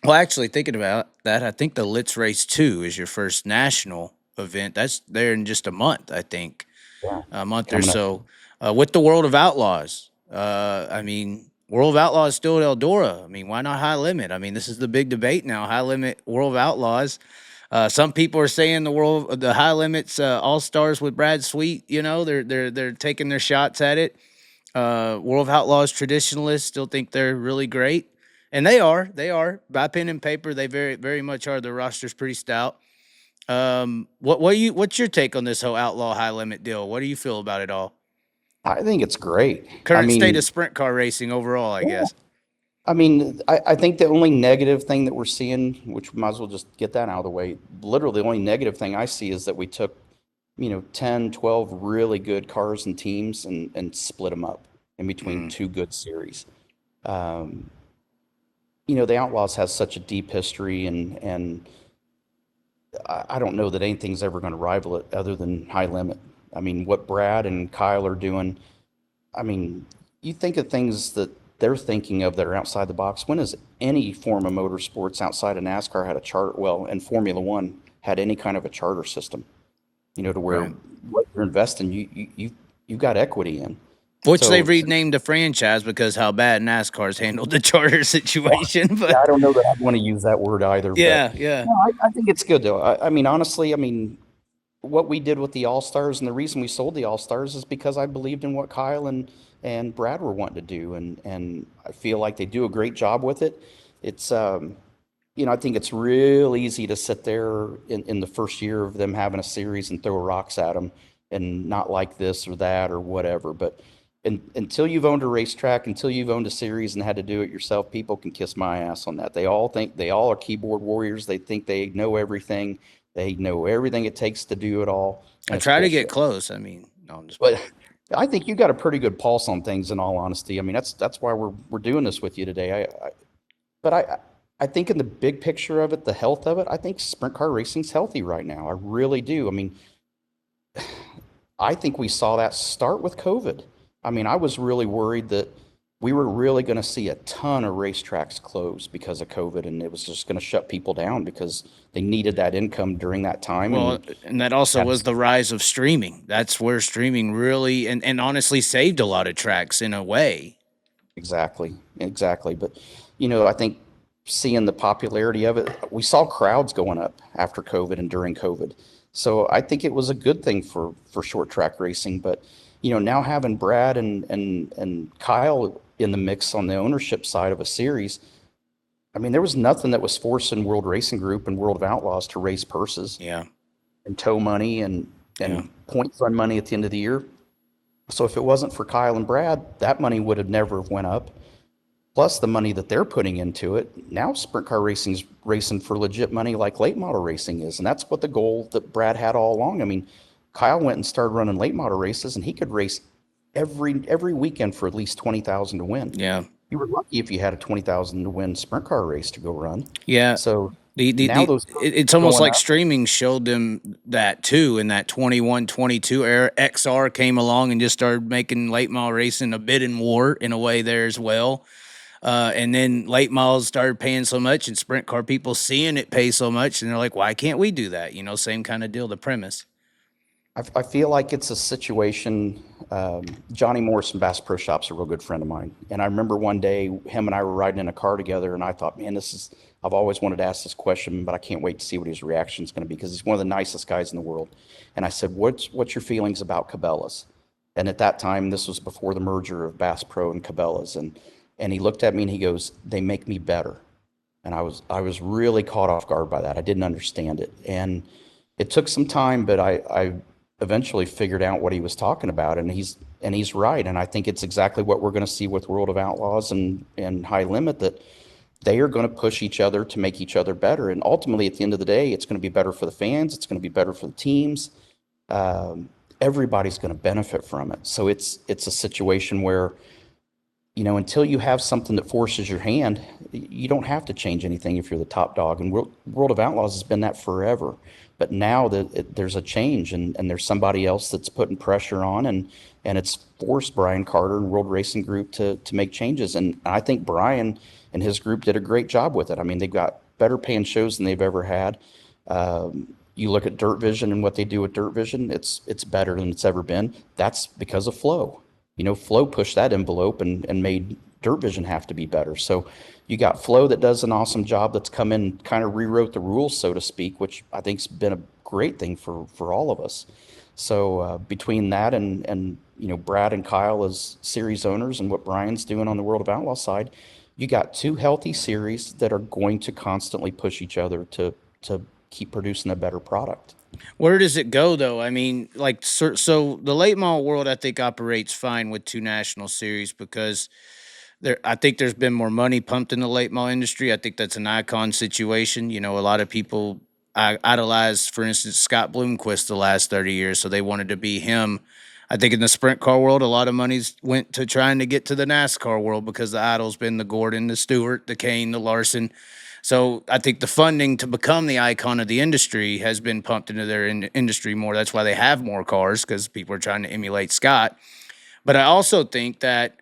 Well, actually, thinking about that, I think the Litz Race 2 is your first national event. That's there in just a month, I think, Yeah, a month or coming up. so, with the World of Outlaws. I mean, World of Outlaws is still at Eldora. I mean, why not High Limit? I mean, this is the big debate now. High Limit, World of Outlaws. Some people are saying the High Limits All Stars with Brad Sweet. You know, they're taking their shots at it. World of Outlaws traditionalists still think they're really great, and they are. They are by pen and paper. They very much are. The roster's pretty stout. What's your take on this whole outlaw high limit deal? What do you feel about it all? I think it's great. I Current state of mean, sprint car racing overall, I yeah. guess. I think the only negative thing that we're seeing, which we might as well just get that out of the way, literally the only negative thing I see is that we took, 10, 12 really good cars and teams and split them up in between Mm. two good series. Um, the Outlaws has such a deep history, and I don't know that anything's ever going to rival it other than High Limit. I mean, what Brad and Kyle are doing, I mean, you think of things that they're thinking of that are outside the box. When has any form of motorsports outside of NASCAR had a chart? Well, and Formula One had any kind of a charter system, to where Right. what you're investing, you got equity in. Which they've So, renamed the franchise because how bad NASCAR's handled the charter situation. yeah, But I don't know that I'd want to use that word either, but yeah, yeah. no, I think it's good though. I mean, honestly, what we did with the All Stars and the reason we sold the All Stars is because I believed in what Kyle and Brad were wanting to do, and I feel like they do a great job with it. It's I think it's real easy to sit there in the first year of them having a series and throw rocks at them and not like this or that or whatever. But until you've owned a racetrack, until you've owned a series and had to do it yourself, people can kiss my ass on that. They all think they all are keyboard warriors. They think they know everything. They know everything it takes to do it all, I and it's try to get bullshit. close. I mean, no, I'm just But I think you got a pretty good pulse on things, in all honesty. I mean, that's why we're doing this with you today. But I think in the big picture of it, the health of it, I think sprint car racing's healthy right now. I really do. I mean, I think we saw that start with COVID. I mean, I was really worried that we were really going to see a ton of racetracks close because of COVID, and it was just going to shut people down because they needed that income during that time. well, And and that also had was the rise of streaming. That's where streaming really and honestly saved a lot of tracks in a way. exactly, exactly. But I think seeing the popularity of it, we saw crowds going up after COVID and during COVID. So I think it was a good thing for short track racing. But now having Brad and Kyle in the mix on the ownership side of a series, I mean, there was nothing that was forcing World Racing Group and World of Outlaws to raise purses Yeah, and tow money yeah. and points on money at the end of the year. So if it wasn't for Kyle and Brad, that money would have never went up. Plus the money that they're putting into it. Now sprint car racing's racing for legit money like late model racing is. And that's what the goal that Brad had all along. I mean, Kyle went and started running late model races and he could race every weekend for at least 20,000 to win. Yeah. You were lucky if you had a 20,000 to win sprint car race to go run. Yeah. So now The those it's are almost going like up. streaming showed them that too in that 21, 22 era. XR came along and just started making late model racing a bidding war in a way there as well. And then late models started paying so much, and sprint car people seeing it pay so much, and they're like, "Why can't we do that?" You know, same kind of deal. The premise. I feel like it's a situation. Johnny Morris from Bass Pro Shop's a real good friend of mine, and I remember one day him and I were riding in a car together, and I thought, man, this is. I've always wanted to ask this question, but I can't wait to see what his reaction is going to be because he's one of the nicest guys in the world. And I said, "What's your feelings about Cabela's?" And at that time, this was before the merger of Bass Pro and Cabela's, and he looked at me and he goes, "They make me better." And I was really caught off guard by that. I didn't understand it, and it took some time, but I eventually figured out what he was talking about, and he's right. And I think it's exactly what we're going to see with World of Outlaws and High Limit, that they are going to push each other to make each other better. And ultimately, at the end of the day, it's going to be better for the fans. It's going to be better for the teams. Everybody's going to benefit from it. So it's a situation where until you have something that forces your hand, you don't have to change anything if you're the top dog. And World of Outlaws has been that forever. But now that there's a change, and there's somebody else that's putting pressure on, and it's forced Brian Carter and World Racing Group to make changes. And I think Brian and his group did a great job with it. I mean, they've got better paying shows than they've ever had. You look at Dirt Vision and what they do with Dirt Vision, it's better than it's ever been. That's because of Flow. Flow pushed that envelope and made Dirt Vision have to be better. So you got Flow that does an awesome job, that's come in, kind of rewrote the rules, so to speak, which I think's been a great thing for all of us. So between that and Brad and Kyle as series owners and what Brian's doing on the World of Outlaw side, you got two healthy series that are going to constantly push each other to keep producing a better product. Where does it go though? I mean, like so the late model world I think operates fine with two national series because I think there's been more money pumped in the late model industry. I think that's an icon situation. A lot of people idolize, for instance, Scott Bloomquist the last 30 years, so they wanted to be him. I think in the sprint car world, a lot of money's went to trying to get to the NASCAR world because the idol's been the Gordon, the Stewart, the Kane, the Larson. So I think the funding to become the icon of the industry has been pumped into their industry more. That's why they have more cars because people are trying to emulate Scott. But I also think that,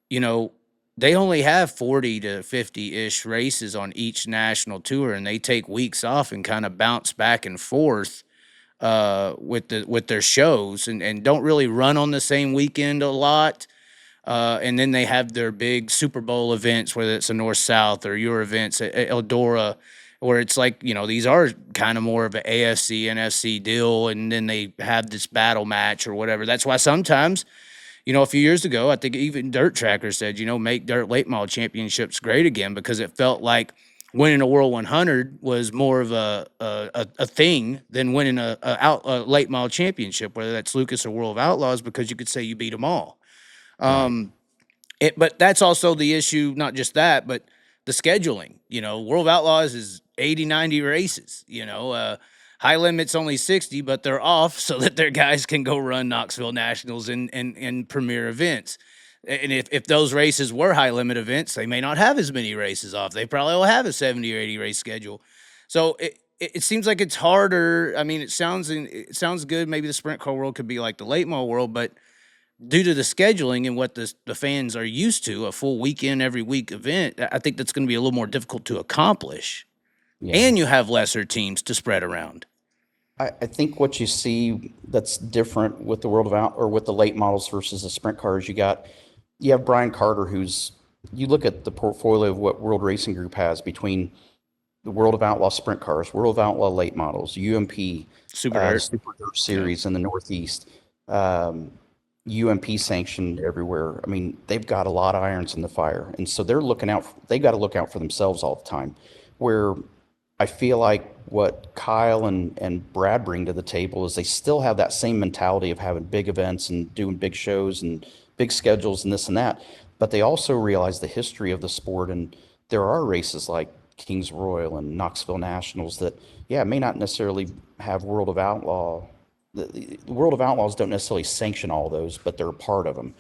you know, they only have 40 to 50-ish races on each national tour, and they take weeks off and kind of bounce back and forth with their shows and don't really run on the same weekend a lot. And then they have their big Super Bowl events, whether it's a North South or your events at Eldora, where it's like, these are kind of more of an AFC, NFC deal. And then they have this battle match or whatever. That's why sometimes, a few years ago, I think even Dirt Tracker said, make Dirt Late Model Championships great again because it felt like winning a World 100 was more of a thing than winning a late model championship, whether that's Lucas or World of Outlaws, because you could say you beat them all. Right. But that's also the issue, not just that, but the scheduling. World of Outlaws is 80, 90 races. High Limit's only 60, but they're off so that their guys can go run Knoxville Nationals and premier events. And if those races were high limit events, they may not have as many races off. They probably will have a 70 or 80 race schedule. So it seems like it's harder. I mean, it sounds good. Maybe the sprint car world could be like the late model world, but due to the scheduling and what the fans are used to, a full weekend every week event, I think that's going to be a little more difficult to accomplish. Yeah. And you have lesser teams to spread around. I think what you see that's different with the World of Out or with the late models versus the sprint cars, you have Brian Carter, you look at the portfolio of what World Racing Group has between the World of Outlaw sprint cars, World of Outlaw late models, UMP, Super Dirt. Super Dirt Series in the Northeast, UMP sanctioned everywhere. I mean, they've got a lot of irons in the fire, and so they got to look out for themselves all the time. Where I feel like what Kyle and Brad bring to the table is they still have that same mentality of having big events and doing big shows and big schedules and this and that, but they also realize the history of the sport, and there are races like Kings Royal and Knoxville Nationals that, yeah, may not necessarily have World of Outlaw. The World of Outlaws don't necessarily sanction all those, but they're a part of them.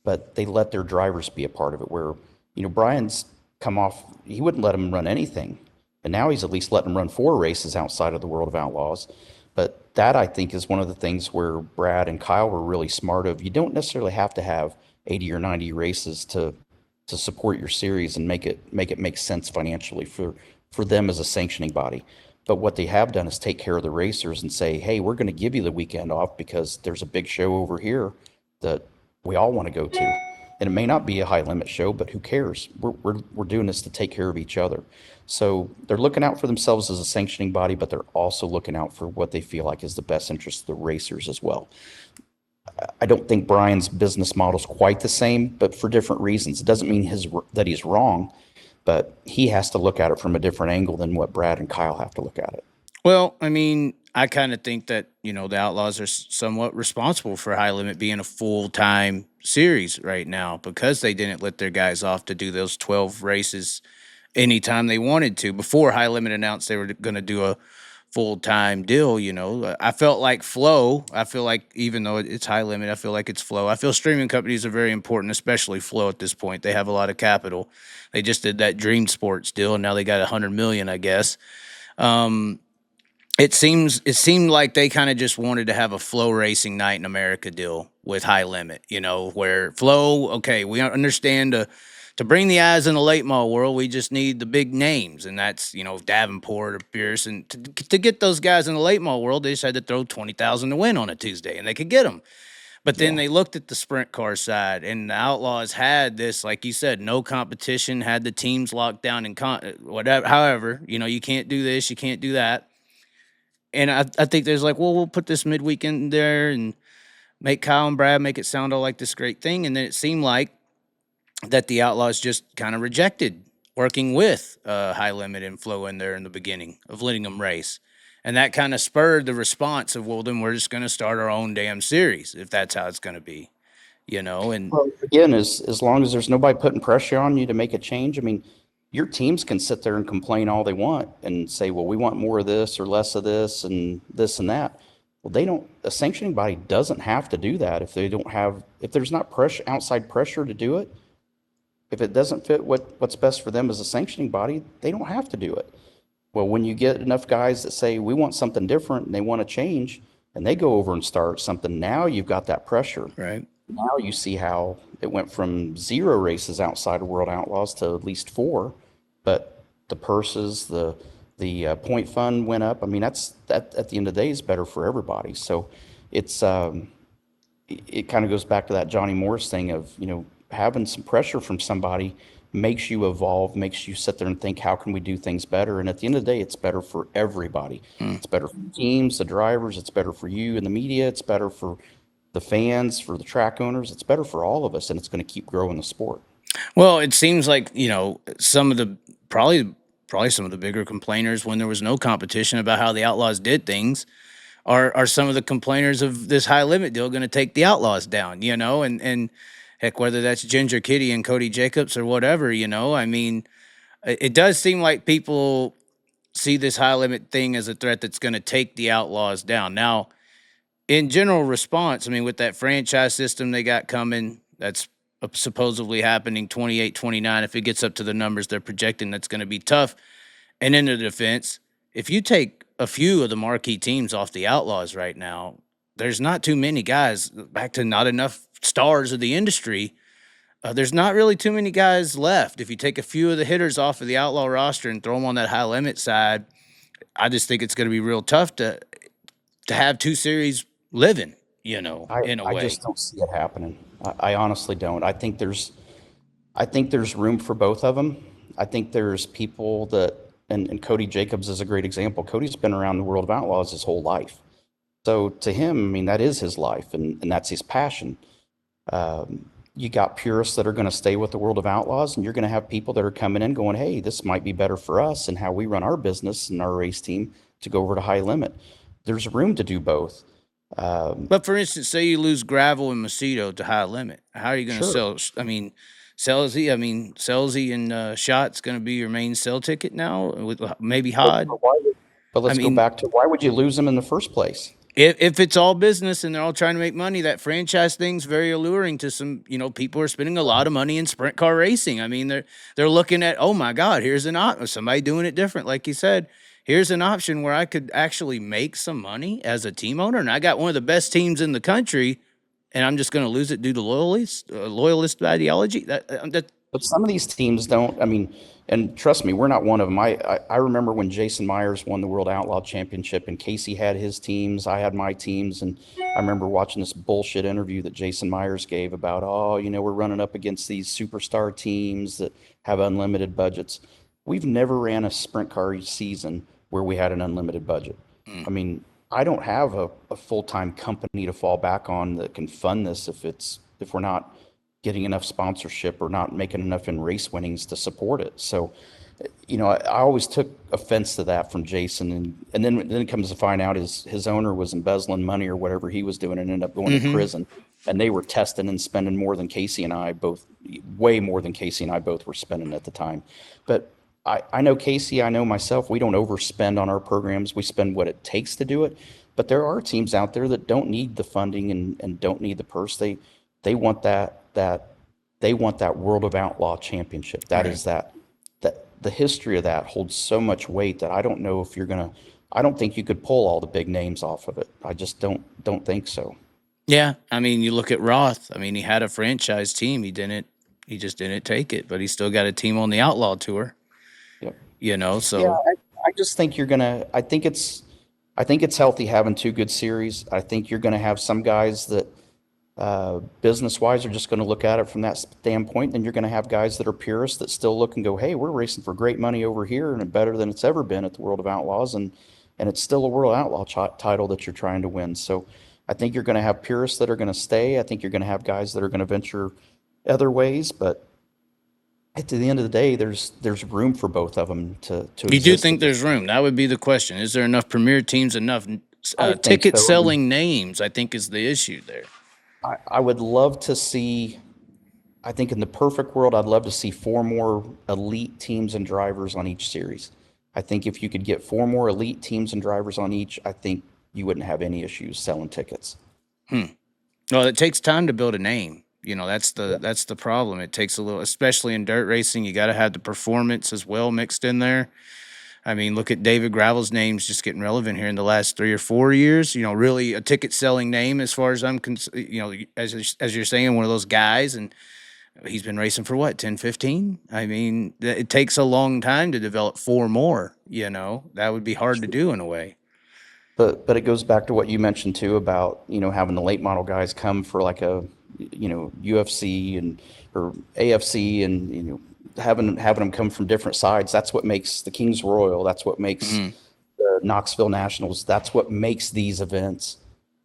But they let their drivers be a part of it. Where Brian's come off, he wouldn't let him run anything, and now he's at least letting him run 4 races outside of the World of Outlaws. But that, I think, is one of the things where Brad and Kyle were really smart of. You don't necessarily have to have 80 or 90 races to support your series and make it make sense financially for them as a sanctioning body. But what they have done is take care of the racers and say, hey, we're going to give you the weekend off because there's a big show over here that we all want to go to. And it may not be a high limit show, but who cares? We're doing this to take care of each other. So they're looking out for themselves as a sanctioning body, but they're also looking out for what they feel like is the best interest of the racers as well. I don't think Brian's business model is quite the same, but for different reasons. It doesn't mean that he's wrong, but he has to look at it from a different angle than what Brad and Kyle have to look at it. Well, I mean, I kind of think that, the Outlaws are somewhat responsible for High Limit being a full-time series right now because they didn't let their guys off to do those 12 races anytime they wanted to. Before High Limit announced they were going to do a full-time deal, I felt like Flow. I feel like even though it's High Limit, I feel like it's Flow. I feel streaming companies are very important, especially Flow at this point. They have a lot of capital. They just did that Dream Sports deal, and now they got $100 million, I guess. It seemed like they kind of just wanted to have a Flow Racing Night in America deal with High Limit, where Flow, okay, we understand to bring the eyes in the late model world, we just need the big names, and that's Davenport or Pierce, and to get those guys in the late model world, they just had to throw 20,000 to win on a Tuesday, and they could get them. But then Yeah. they looked at the sprint car side, and the Outlaws had this, like you said, no competition, had the teams locked down and whatever. However, you can't do this, you can't do that, and I think there's like, well, we'll put this midweek in there and make Kyle and Brad make it sound all like this great thing, and then it seemed like that the Outlaws just kind of rejected working with High Limit and Flow in there in the beginning of letting them race. And that kind of spurred the response of, well, then we're just going to start our own damn series if that's how it's going to be, and Well, again, as long as there's nobody putting pressure on you to make a change, I mean, your teams can sit there and complain all they want and say, well, we want more of this or less of this and this and that. Well, they don't, a sanctioning body doesn't have to do that if they don't have, if there's not pressure, outside pressure to do it. If it doesn't fit what's best for them as a sanctioning body, they don't have to do it. Well, when you get enough guys that say, we want something different and they want to change, and they go over and start something, now you've got that pressure. right. Now you see how it went from 0 races outside of World Outlaws to at least 4, but the purses, the point fund went up. I mean, that at the end of the day is better for everybody. So it's it kind of goes back to that Johnny Morris thing of having some pressure from somebody makes you evolve, makes you sit there and think, how can we do things better? And at the end of the day, it's better for everybody. It's better for the teams, the drivers. It's better for you and the media. It's better for the fans, for the track owners. It's better for all of us, and it's going to keep growing the sport. Well, it seems like, some of the probably some of the bigger complainers when there was no competition about how the Outlaws did things are some of the complainers of this high limit deal going to take the Outlaws down, and heck, whether that's Ginger Kitty and Cody Jacobs or whatever, I mean, it does seem like people see this high limit thing as a threat that's going to take the Outlaws down. Now, in general response, I mean, with that franchise system they got coming, that's supposedly happening 28, 29. If it gets up to the numbers they're projecting, that's going to be tough. And in the defense, if you take a few of the marquee teams off the Outlaws right now, there's not too many guys, back to not enough stars of the industry. There's not really too many guys left. If you take a few of the hitters off of the Outlaw roster and throw them on that high limit side, I just think it's going to be real tough to have two series living, in a I way. just don't see it happening. I honestly don't. I think there's room for both of them. I think there's people that, and Cody Jacobs is a great example. Cody's been around the world of outlaws his whole life. So to him, I mean, that is his life and that's his passion. You got purists that are going to stay with the world of outlaws, and you're going to have people that are coming in going, hey, this might be better for us and how we run our business and our race team to go over to high limit. There's room to do both. But for instance, say you lose Gravel and Macedo to high limit, how are you going to Sure. sell? I mean, Selzy and Shot's going to be your main sell ticket now with maybe Hod. But I let's go mean, back to why would you lose them in the first place? if it's all business and they're all trying to make money, that franchise thing's very alluring to some, people are spending a lot of money in sprint car racing. I mean, they're looking at, oh my God, here's an option. Somebody doing it different, like you said. Here's an option where I could actually make some money as a team owner, and I got one of the best teams in the country, and I'm just going to lose it due to loyalist ideology. That But some of these teams don't. I mean, and trust me, we're not one of them. I remember when Jason Myers won the World Outlaw Championship, and Casey had his teams, I had my teams, and I remember watching this bullshit interview that Jason Myers gave about, oh, we're running up against these superstar teams that have unlimited budgets. We've never ran a sprint car season where we had an unlimited budget. I mean, I don't have a full-time company to fall back on that can fund this if we're not getting enough sponsorship or not making enough in race winnings to support it. So, I always took offense to that from Jason, and then it comes to find out his owner was embezzling money or whatever he was doing and ended up going to prison. And they were testing and spending more than Casey and I both, way more than Casey and I both were spending at the time. But I know Casey, I know myself, we don't overspend on our programs. We spend what it takes to do it. But there are teams out there that don't need the funding and don't need the purse. They want they want that World of Outlaw championship. That Right. is that the history of that holds so much weight that I don't know if I don't think you could pull all the big names off of it. I just don't think so. Yeah, I mean, you look at Roth. I mean, he had a franchise team. He didn't He just didn't take it, but he still got a team on the Outlaw tour. Yep. Yeah, So I just think you're gonna. I think it's healthy having two good series. I think you're gonna have some guys that, business wise, are just gonna look at it from that standpoint. Then you're gonna have guys that are purists that still look and go, "Hey, we're racing for great money over here, and better than it's ever been at the World of Outlaws, and it's still a World Outlaw title that you're trying to win." So, I think you're gonna have purists that are gonna stay. I think you're gonna have guys that are gonna venture other ways, but at the end of the day, there's room for both of them to you do exist think at this. there's room? That would be the question. Is there enough premier teams, enough I think ticket so. I mean, selling names? I think is the issue there. I would love to see. I think in the perfect world, I'd love to see four more elite teams and drivers on each series. I think if you could get four more elite teams and drivers on each, I think you wouldn't have any issues selling tickets. Well, it takes time to build a name. That's Yeah. the problem. It takes a little, especially in dirt racing. You got to have the performance as well mixed in there. I mean, look at David Gravel's name's just getting relevant here in the last 3 or 4 years. Really a ticket selling name as far as as you're saying, one of those guys, and he's been racing for what, 10, 15? I mean, it takes a long time to develop four more. That would be hard to do in a way. But it goes back to what you mentioned too about, having the late model guys come for like a, UFC and or AFC, and having them come from different sides. That's what makes the Kings Royal. That's what makes Hmm. the Knoxville Nationals. That's what makes these events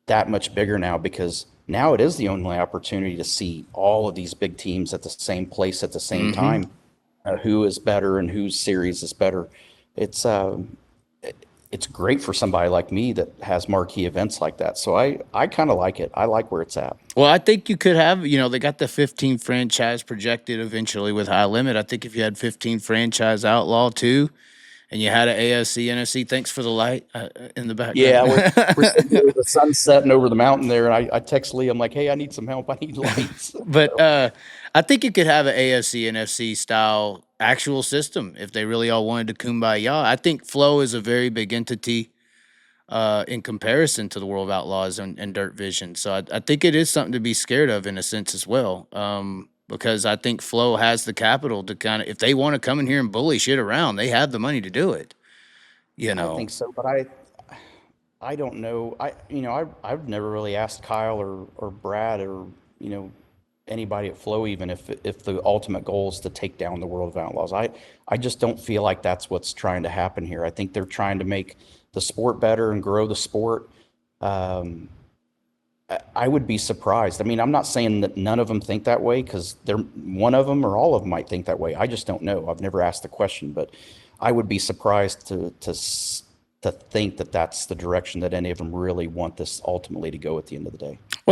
that much bigger now, because now it is the only opportunity to see all of these big teams at the same place at the same Hmm. time. Who is better and whose series is better. It's it's great for somebody like me that has marquee events like that. So I kind of like it. I like where it's at. Well, I think you could have, they got the 15 franchise projected eventually with High Limit. I think if you had 15 franchise Outlaw too, and you had an AFC, NFC, thanks for the light in the Yeah, background. we're sitting here with the sun setting over the mountain there, and I text Lee. I'm like, hey, I need some help. I need lights. But I think you could have an AFC, NFC style actual system if they really all wanted to kumbaya. I think Flow is a very big entity in comparison to the World of Outlaws and Dirt Vision. So I think it is something to be scared of in a sense as well. Because I think Flow has the capital to kind of, if they want to come in here and bully shit around, they have the money to do it. You I know, think so, but I don't know. I've never really asked Kyle or Brad or anybody at Flow, even if the ultimate goal is to take down the World of Outlaws. I just don't feel like that's what's trying to happen here. I think they're trying to make the sport better and grow the sport. Um, I would be surprised. I mean, I'm not saying that none of them think that way, because they're one of them or all of them might think that way. I just don't know. I've never asked the question, but I would be surprised to think that that's the direction that any of them really want this ultimately to go at the end of the day. well,